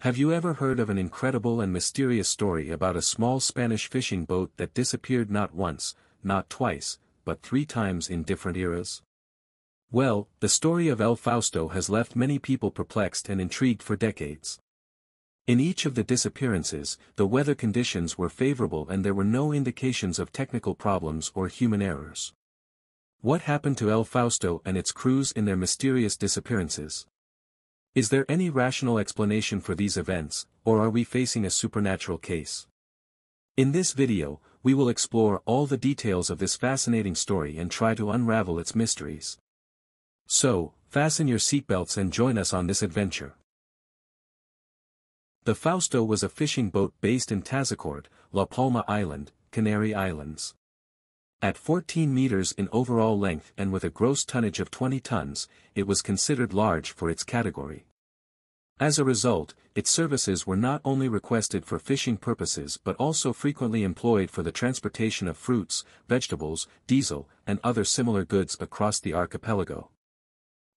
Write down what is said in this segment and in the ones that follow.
Have you ever heard of an incredible and mysterious story about a small Spanish fishing boat that disappeared not once, not twice, but 3 times in different eras? Well, the story of El Fausto has left many people perplexed and intrigued for decades. In each of the disappearances, the weather conditions were favorable and there were no indications of technical problems or human errors. What happened to El Fausto and its crews in their mysterious disappearances? Is there any rational explanation for these events, or are we facing a supernatural case? In this video, we will explore all the details of this fascinating story and try to unravel its mysteries. So, fasten your seatbelts and join us on this adventure. The Fausto was a fishing boat based in Tazacorte, La Palma Island, Canary Islands. At 14 meters in overall length and with a gross tonnage of 20 tons, it was considered large for its category. As a result, its services were not only requested for fishing purposes but also frequently employed for the transportation of fruits, vegetables, diesel, and other similar goods across the archipelago.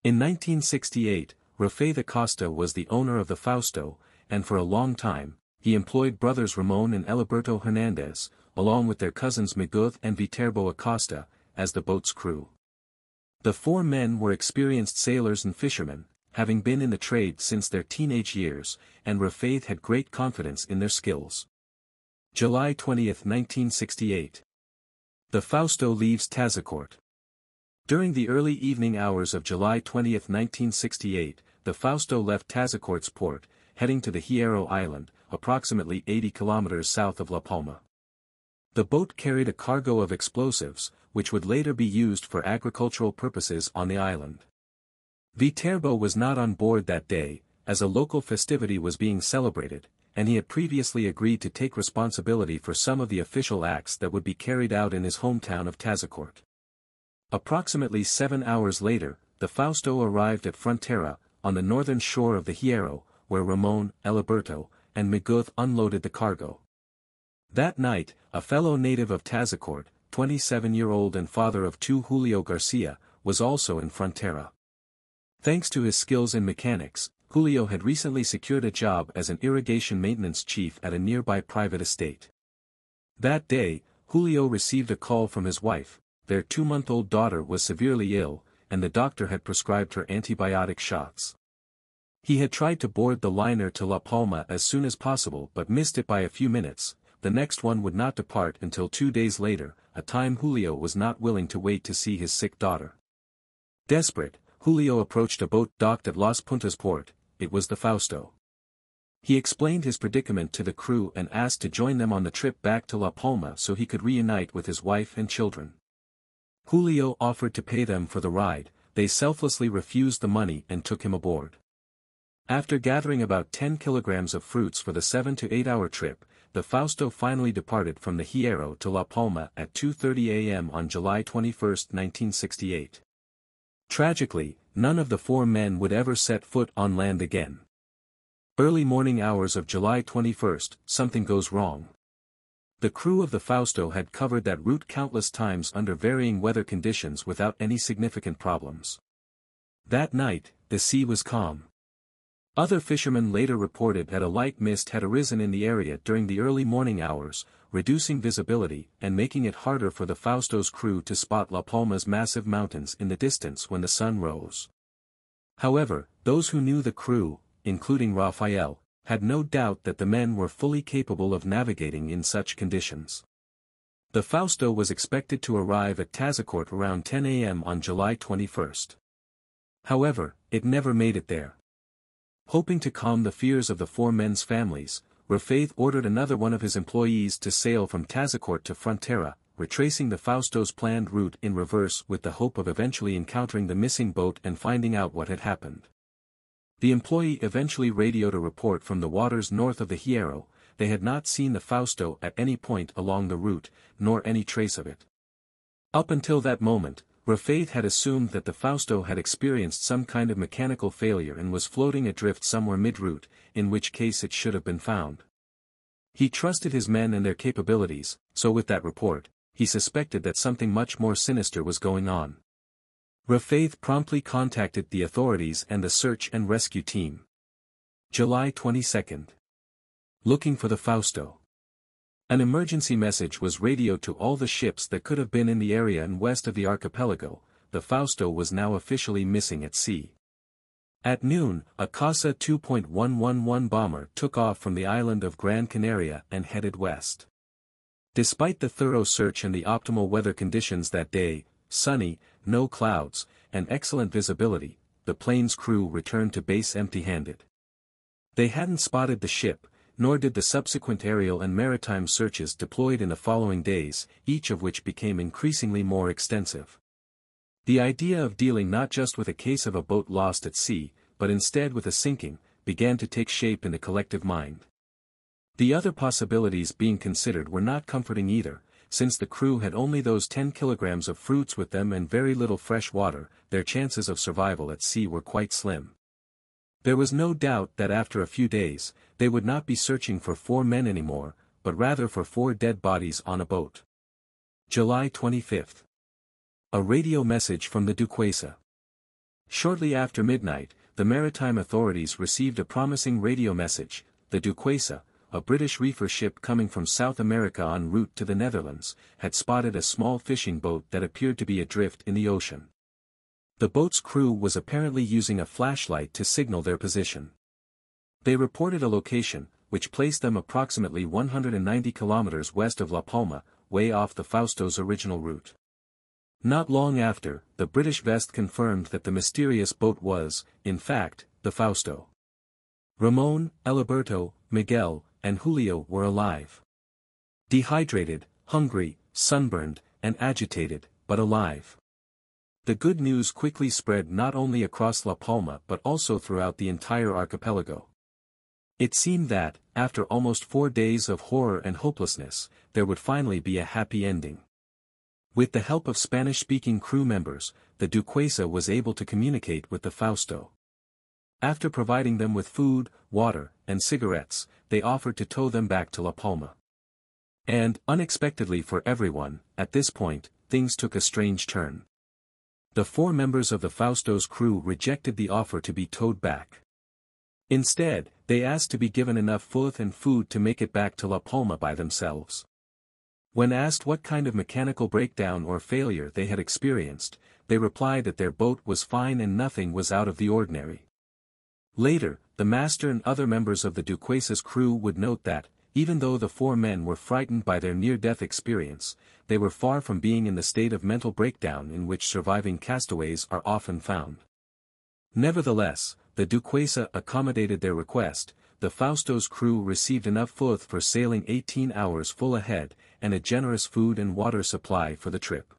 In 1968, Rafael Acosta was the owner of the Fausto, and for a long time, he employed brothers Ramon and Eliberto Hernandez, along with their cousins Miguel and Viterbo Acosta, as the boat's crew. The 4 men were experienced sailors and fishermen, having been in the trade since their teenage years, and Rafael had great confidence in their skills. July 20, 1968. The Fausto leaves Tazacorte. During the early evening hours of July 20, 1968, the Fausto left Tazacorte's port, heading to the Hierro Island, approximately 80 kilometers south of La Palma. The boat carried a cargo of explosives, which would later be used for agricultural purposes on the island. Viterbo was not on board that day, as a local festivity was being celebrated, and he had previously agreed to take responsibility for some of the official acts that would be carried out in his hometown of Tazacorte. Approximately 7 hours later, the Fausto arrived at Frontera, on the northern shore of the Hierro, where Ramon, Eliberto, and Miguel unloaded the cargo. That night, a fellow native of Tazacorte, 27-year-old and father of 2 Julio Garcia, was also in Frontera. Thanks to his skills in mechanics, Julio had recently secured a job as an irrigation maintenance chief at a nearby private estate. That day, Julio received a call from his wife. Their 2-month-old daughter was severely ill, and the doctor had prescribed her antibiotic shots. He had tried to board the liner to La Palma as soon as possible but missed it by a few minutes. The next one would not depart until 2 days later, a time Julio was not willing to wait to see his sick daughter. Desperate, Julio approached a boat docked at Las Puntas port. It was the Fausto. He explained his predicament to the crew and asked to join them on the trip back to La Palma so he could reunite with his wife and children. Julio offered to pay them for the ride. They selflessly refused the money and took him aboard. After gathering about 10 kilograms of fruits for the 7 to 8 hour trip, the Fausto finally departed from the Hierro to La Palma at 2:30 a.m. on July 21, 1968. Tragically, none of the 4 men would ever set foot on land again. Early morning hours of July 21, something goes wrong. The crew of the Fausto had covered that route countless times under varying weather conditions without any significant problems. That night, the sea was calm. Other fishermen later reported that a light mist had arisen in the area during the early morning hours, reducing visibility and making it harder for the Fausto's crew to spot La Palma's massive mountains in the distance when the sun rose. However, those who knew the crew, including Rafael, had no doubt that the men were fully capable of navigating in such conditions. The Fausto was expected to arrive at Tazacorte around 10 a.m. on July 21. However, it never made it there. Hoping to calm the fears of the 4 men's families, Rafael ordered another one of his employees to sail from Tazacorte to Frontera, retracing the Fausto's planned route in reverse with the hope of eventually encountering the missing boat and finding out what had happened. The employee eventually radioed a report from the waters north of the Hierro. They had not seen the Fausto at any point along the route, nor any trace of it. Up until that moment, Rafael had assumed that the Fausto had experienced some kind of mechanical failure and was floating adrift somewhere mid-route, in which case it should have been found. He trusted his men and their capabilities, so with that report, he suspected that something much more sinister was going on. Rafael promptly contacted the authorities and the search and rescue team. July 22. Looking for the Fausto. An emergency message was radioed to all the ships that could have been in the area and west of the archipelago. The Fausto was now officially missing at sea. At noon, a Casa 2.111 bomber took off from the island of Gran Canaria and headed west. Despite the thorough search and the optimal weather conditions that day, sunny, no clouds, and excellent visibility, the plane's crew returned to base empty-handed. They hadn't spotted the ship, nor did the subsequent aerial and maritime searches deployed in the following days, each of which became increasingly more extensive. The idea of dealing not just with a case of a boat lost at sea, but instead with a sinking, began to take shape in the collective mind. The other possibilities being considered were not comforting either. Since the crew had only those 10 kilograms of fruits with them and very little fresh water, their chances of survival at sea were quite slim. There was no doubt that after a few days, they would not be searching for 4 men anymore, but rather for 4 dead bodies on a boat. July 25. A radio message from the Duquesa. Shortly after midnight, the maritime authorities received a promising radio message. The Duquesa, a British reefer ship coming from South America en route to the Netherlands, had spotted a small fishing boat that appeared to be adrift in the ocean. The boat's crew was apparently using a flashlight to signal their position. They reported a location, which placed them approximately 190 kilometers west of La Palma, way off the Fausto's original route. Not long after, the British vest confirmed that the mysterious boat was, in fact, the Fausto. Ramon, Eliberto, Miguel, and Julio were alive. Dehydrated, hungry, sunburned, and agitated, but alive. The good news quickly spread not only across La Palma but also throughout the entire archipelago. It seemed that, after almost 4 days of horror and hopelessness, there would finally be a happy ending. With the help of Spanish-speaking crew members, the Duquesa was able to communicate with the Fausto. After providing them with food, water, and cigarettes, they offered to tow them back to La Palma. And, unexpectedly for everyone, at this point, things took a strange turn. The 4 members of the Fausto's crew rejected the offer to be towed back. Instead, they asked to be given enough food to make it back to La Palma by themselves. When asked what kind of mechanical breakdown or failure they had experienced, they replied that their boat was fine and nothing was out of the ordinary. Later, the master and other members of the Duquesa's crew would note that, even though the 4 men were frightened by their near-death experience, they were far from being in the state of mental breakdown in which surviving castaways are often found. Nevertheless, the Duquesa accommodated their request. The Fausto's crew received enough food for sailing 18 hours full ahead, and a generous food and water supply for the trip.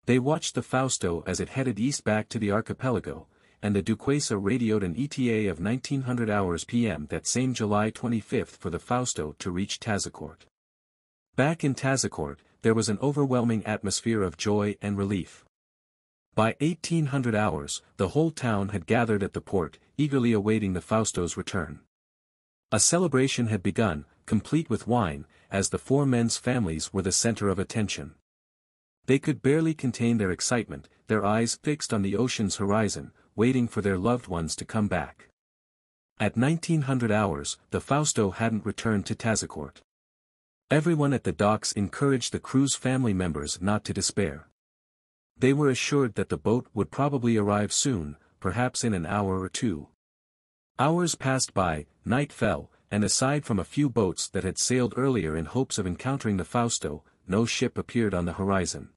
They watched the Fausto as it headed east back to the archipelago, and the Duquesa radioed an ETA of 1900 hours PM that same July 25 for the Fausto to reach Tazacorte. Back in Tazacorte, there was an overwhelming atmosphere of joy and relief. By 1800 hours, the whole town had gathered at the port, eagerly awaiting the Fausto's return. A celebration had begun, complete with wine, as the 4 men's families were the center of attention. They could barely contain their excitement, their eyes fixed on the ocean's horizon, waiting for their loved ones to come back. At 1900 hours, the Fausto hadn't returned to Tazacorte. Everyone at the docks encouraged the crew's family members not to despair. They were assured that the boat would probably arrive soon, perhaps in an hour or 2. Hours passed by, night fell, and aside from a few boats that had sailed earlier in hopes of encountering the Fausto, no ship appeared on the horizon.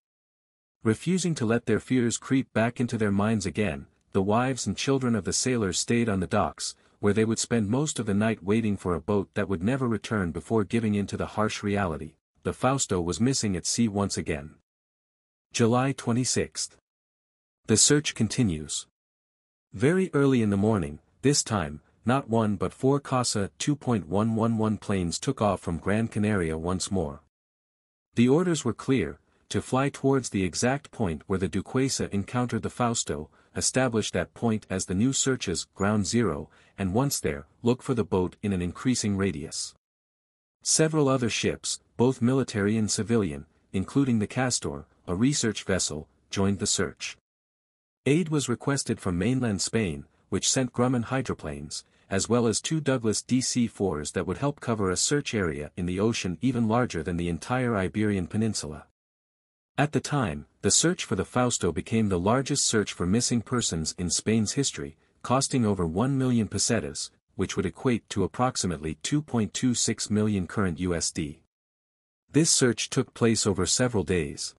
Refusing to let their fears creep back into their minds again, the wives and children of the sailors stayed on the docks, where they would spend most of the night waiting for a boat that would never return before giving in to the harsh reality: the Fausto was missing at sea once again. July 26. The search continues. Very early in the morning, this time, not 1 but 4 Casa 2.111 planes took off from Gran Canaria once more. The orders were clear: to fly towards the exact point where the Duquesa encountered the Fausto, establish that point as the new search's ground zero, and once there, look for the boat in an increasing radius. Several other ships, both military and civilian, including the Castor, a research vessel, joined the search. Aid was requested from mainland Spain, which sent Grumman hydroplanes, as well as 2 Douglas DC-4s that would help cover a search area in the ocean even larger than the entire Iberian Peninsula. At the time, the search for the Fausto became the largest search for missing persons in Spain's history, costing over 1 million pesetas, which would equate to approximately 2.26 million current USD. This search took place over several days.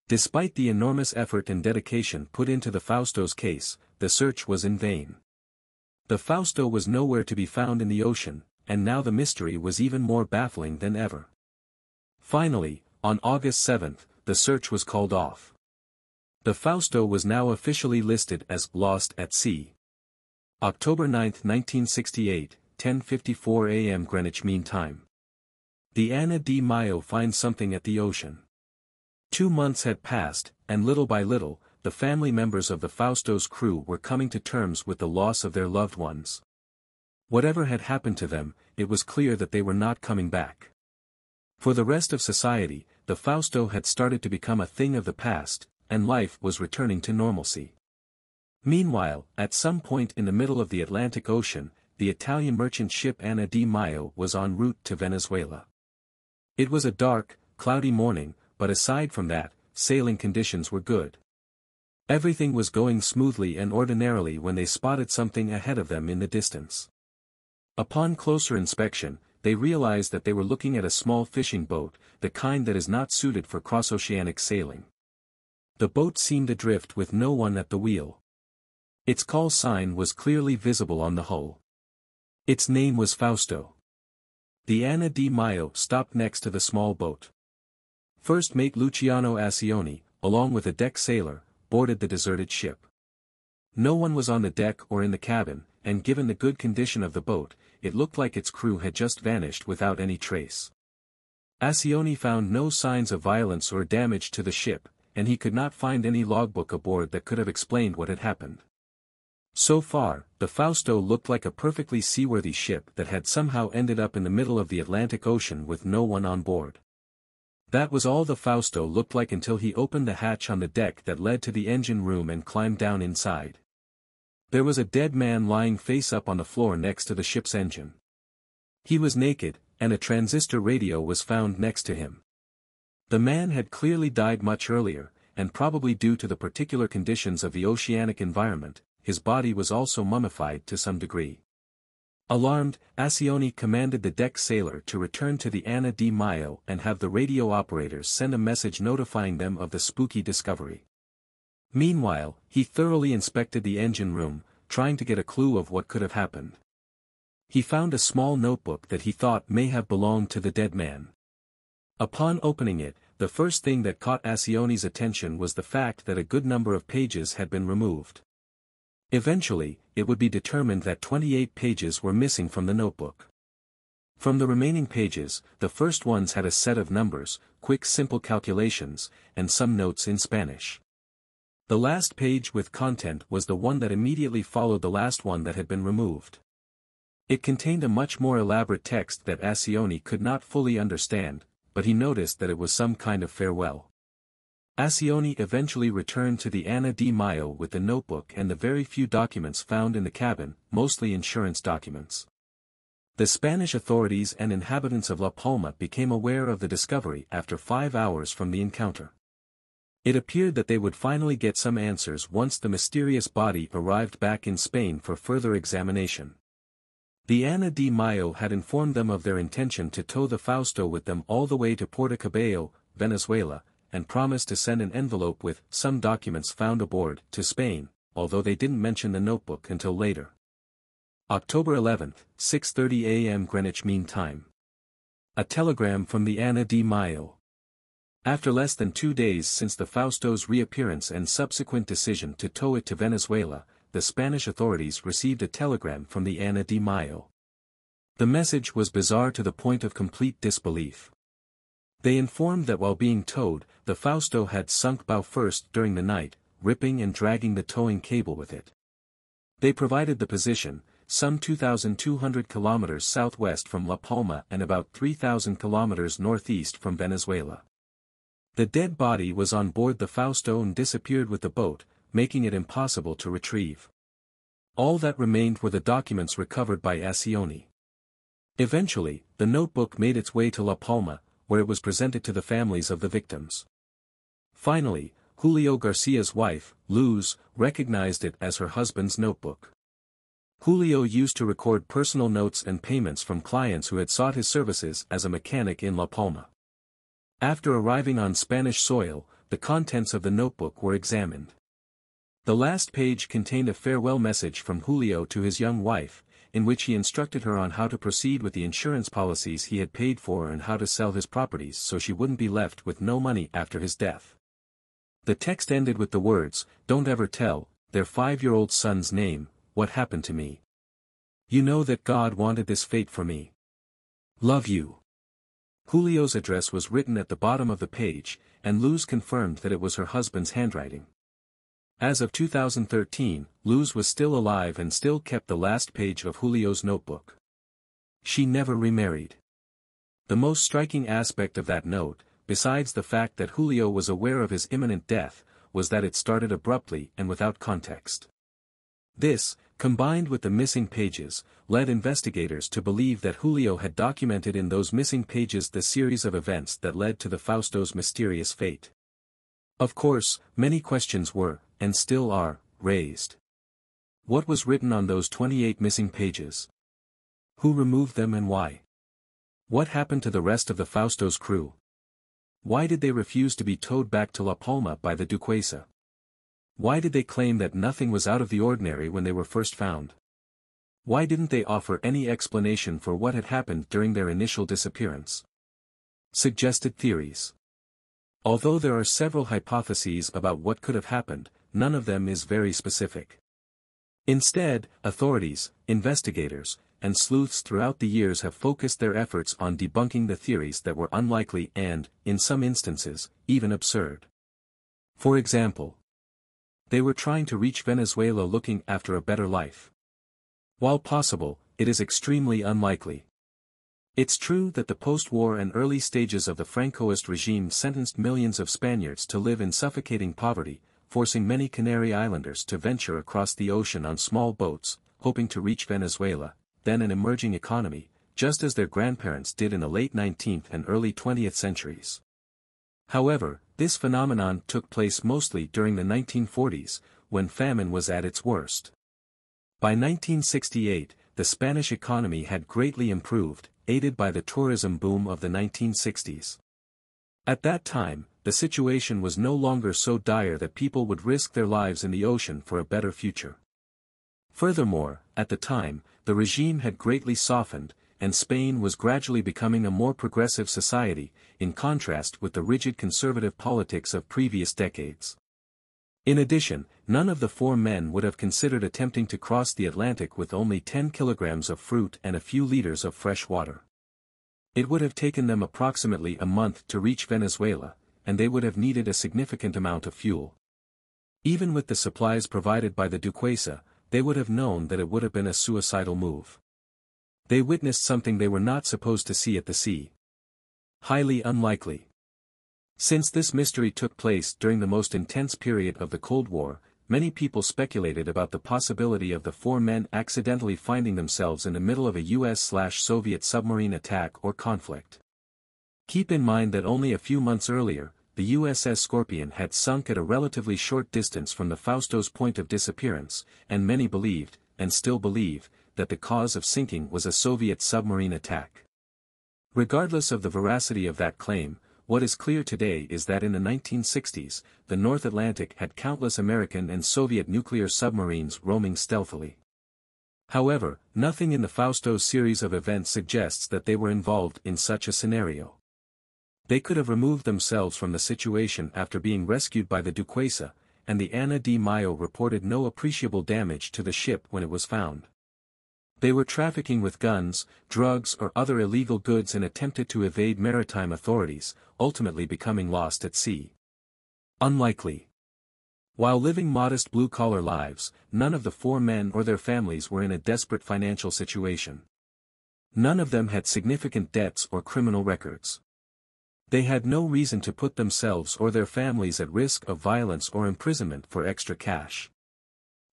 Despite the enormous effort and dedication put into the Fausto's case, the search was in vain. The Fausto was nowhere to be found in the ocean, and now the mystery was even more baffling than ever. Finally, on August 7, the search was called off. The Fausto was now officially listed as lost at sea. October 9, 1968, 10:54 a.m. Greenwich Mean Time. The Ana de Mayo finds something at the ocean. 2 months had passed, and little by little, the family members of the Fausto's crew were coming to terms with the loss of their loved ones. Whatever had happened to them, it was clear that they were not coming back. For the rest of society, the Fausto had started to become a thing of the past, and life was returning to normalcy. Meanwhile, at some point in the middle of the Atlantic Ocean, the Italian merchant ship Ana de Mayo was en route to Venezuela. It was a dark, cloudy morning, but aside from that, sailing conditions were good. Everything was going smoothly and ordinarily when they spotted something ahead of them in the distance. Upon closer inspection, they realized that they were looking at a small fishing boat, the kind that is not suited for cross-oceanic sailing. The boat seemed adrift with no one at the wheel. Its call sign was clearly visible on the hull. Its name was Fausto. The Ana de Mayo stopped next to the small boat. First mate Luciano Acioni, along with a deck sailor, boarded the deserted ship. No one was on the deck or in the cabin, and given the good condition of the boat, it looked like its crew had just vanished without any trace. Acioni found no signs of violence or damage to the ship, and he could not find any logbook aboard that could have explained what had happened. So far, the Fausto looked like a perfectly seaworthy ship that had somehow ended up in the middle of the Atlantic Ocean with no one on board. That was all the Fausto looked like until he opened the hatch on the deck that led to the engine room and climbed down inside. There was a dead man lying face up on the floor next to the ship's engine. He was naked, and a transistor radio was found next to him. The man had clearly died much earlier, and probably due to the particular conditions of the oceanic environment, his body was also mummified to some degree. Alarmed, Acioni commanded the deck sailor to return to the Ana de Mayo and have the radio operators send a message notifying them of the spooky discovery. Meanwhile, he thoroughly inspected the engine room, trying to get a clue of what could have happened. He found a small notebook that he thought may have belonged to the dead man. Upon opening it, the first thing that caught Acioni's attention was the fact that a good number of pages had been removed. Eventually, it would be determined that 28 pages were missing from the notebook. From the remaining pages, the first ones had a set of numbers, quick simple calculations, and some notes in Spanish. The last page with content was the one that immediately followed the last one that had been removed. It contained a much more elaborate text that Acioni could not fully understand, but he noticed that it was some kind of farewell. Acioni eventually returned to the Ana de Mayo with the notebook and the very few documents found in the cabin, mostly insurance documents. The Spanish authorities and inhabitants of La Palma became aware of the discovery after 5 hours from the encounter. It appeared that they would finally get some answers once the mysterious body arrived back in Spain for further examination. The Ana de Mayo had informed them of their intention to tow the Fausto with them all the way to Puerto Cabello, Venezuela, and promised to send an envelope with some documents found aboard to Spain, although they didn't mention the notebook until later. October 11, 6:30 a.m. Greenwich Mean Time. A telegram from the Ana de Mayo. After less than 2 days since the Fausto's reappearance and subsequent decision to tow it to Venezuela, the Spanish authorities received a telegram from the Ana de Mayo. The message was bizarre to the point of complete disbelief. They informed that while being towed, the Fausto had sunk bow first during the night, ripping and dragging the towing cable with it. They provided the position, some 2,200 kilometers southwest from La Palma and about 3,000 kilometers northeast from Venezuela. The dead body was on board the Fausto and disappeared with the boat, making it impossible to retrieve. All that remained were the documents recovered by Ascioni. Eventually, the notebook made its way to La Palma, where it was presented to the families of the victims. Finally, Julio Garcia's wife, Luz, recognized it as her husband's notebook. Julio used to record personal notes and payments from clients who had sought his services as a mechanic in La Palma. After arriving on Spanish soil, the contents of the notebook were examined. The last page contained a farewell message from Julio to his young wife, in which he instructed her on how to proceed with the insurance policies he had paid for and how to sell his properties so she wouldn't be left with no money after his death. The text ended with the words, "Don't ever tell their 5-year-old son's name, what happened to me. You know that God wanted this fate for me. Love you." Julio's address was written at the bottom of the page, and Luz confirmed that it was her husband's handwriting. As of 2013, Luz was still alive and still kept the last page of Julio's notebook. She never remarried. The most striking aspect of that note, besides the fact that Julio was aware of his imminent death, was that it started abruptly and without context. This, combined with the missing pages, led investigators to believe that Julio had documented in those missing pages the series of events that led to the Fausto's mysterious fate. Of course, many questions were, and still are, raised. What was written on those 28 missing pages? Who removed them and why? What happened to the rest of the Fausto's crew? Why did they refuse to be towed back to La Palma by the Duquesa? Why did they claim that nothing was out of the ordinary when they were first found? Why didn't they offer any explanation for what had happened during their initial disappearance? Suggested theories. Although there are several hypotheses about what could have happened, none of them is very specific. Instead, authorities, investigators, and sleuths throughout the years have focused their efforts on debunking the theories that were unlikely and, in some instances, even absurd. For example, they were trying to reach Venezuela looking after a better life. While possible, it is extremely unlikely. It's true that the post-war and early stages of the Francoist regime sentenced millions of Spaniards to live in suffocating poverty, forcing many Canary Islanders to venture across the ocean on small boats, hoping to reach Venezuela, then an emerging economy, just as their grandparents did in the late 19th and early 20th centuries. However, this phenomenon took place mostly during the 1940s, when famine was at its worst. By 1968, the Spanish economy had greatly improved, aided by the tourism boom of the 1960s. At that time, the situation was no longer so dire that people would risk their lives in the ocean for a better future. Furthermore, at the time, the regime had greatly softened, and Spain was gradually becoming a more progressive society, in contrast with the rigid conservative politics of previous decades. In addition, none of the 4 men would have considered attempting to cross the Atlantic with only 10 kilograms of fruit and a few liters of fresh water. It would have taken them approximately a month to reach Venezuela, and they would have needed a significant amount of fuel. Even with the supplies provided by the Duquesa, they would have known that it would have been a suicidal move. They witnessed something they were not supposed to see at the sea. Highly unlikely. Since this mystery took place during the most intense period of the Cold War, many people speculated about the possibility of the 4 men accidentally finding themselves in the middle of a US/Soviet submarine attack or conflict. Keep in mind that only a few months earlier, the USS Scorpion had sunk at a relatively short distance from the Fausto's point of disappearance, and many believed, and still believe, that the cause of sinking was a Soviet submarine attack. Regardless of the veracity of that claim, what is clear today is that in the 1960s, the North Atlantic had countless American and Soviet nuclear submarines roaming stealthily. However, nothing in the Fausto's series of events suggests that they were involved in such a scenario. They could have removed themselves from the situation after being rescued by the Duquesa, and the Ana de Mayo reported no appreciable damage to the ship when it was found. They were trafficking with guns, drugs or other illegal goods and attempted to evade maritime authorities, ultimately becoming lost at sea. Unlikely. While living modest blue-collar lives, none of the 4 men or their families were in a desperate financial situation. None of them had significant debts or criminal records. They had no reason to put themselves or their families at risk of violence or imprisonment for extra cash.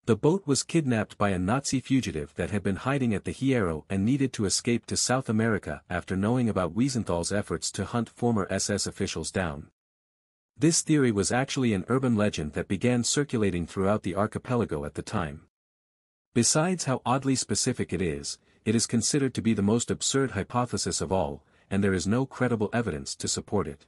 The boat was kidnapped by a Nazi fugitive that had been hiding at the Hierro and needed to escape to South America after knowing about Wiesenthal's efforts to hunt former SS officials down. This theory was actually an urban legend that began circulating throughout the archipelago at the time. Besides how oddly specific it is considered to be the most absurd hypothesis of all, and there is no credible evidence to support it.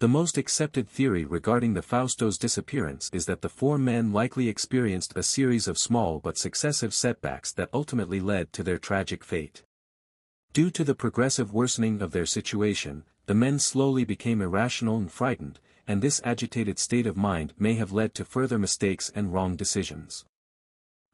The most accepted theory regarding the Fausto's disappearance is that the four men likely experienced a series of small but successive setbacks that ultimately led to their tragic fate. Due to the progressive worsening of their situation, the men slowly became irrational and frightened, and this agitated state of mind may have led to further mistakes and wrong decisions.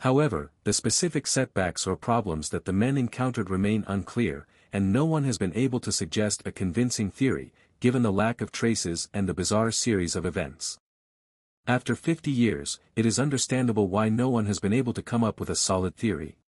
However, the specific setbacks or problems that the men encountered remain unclear, and no one has been able to suggest a convincing theory, given the lack of traces and the bizarre series of events. After 50 years, it is understandable why no one has been able to come up with a solid theory.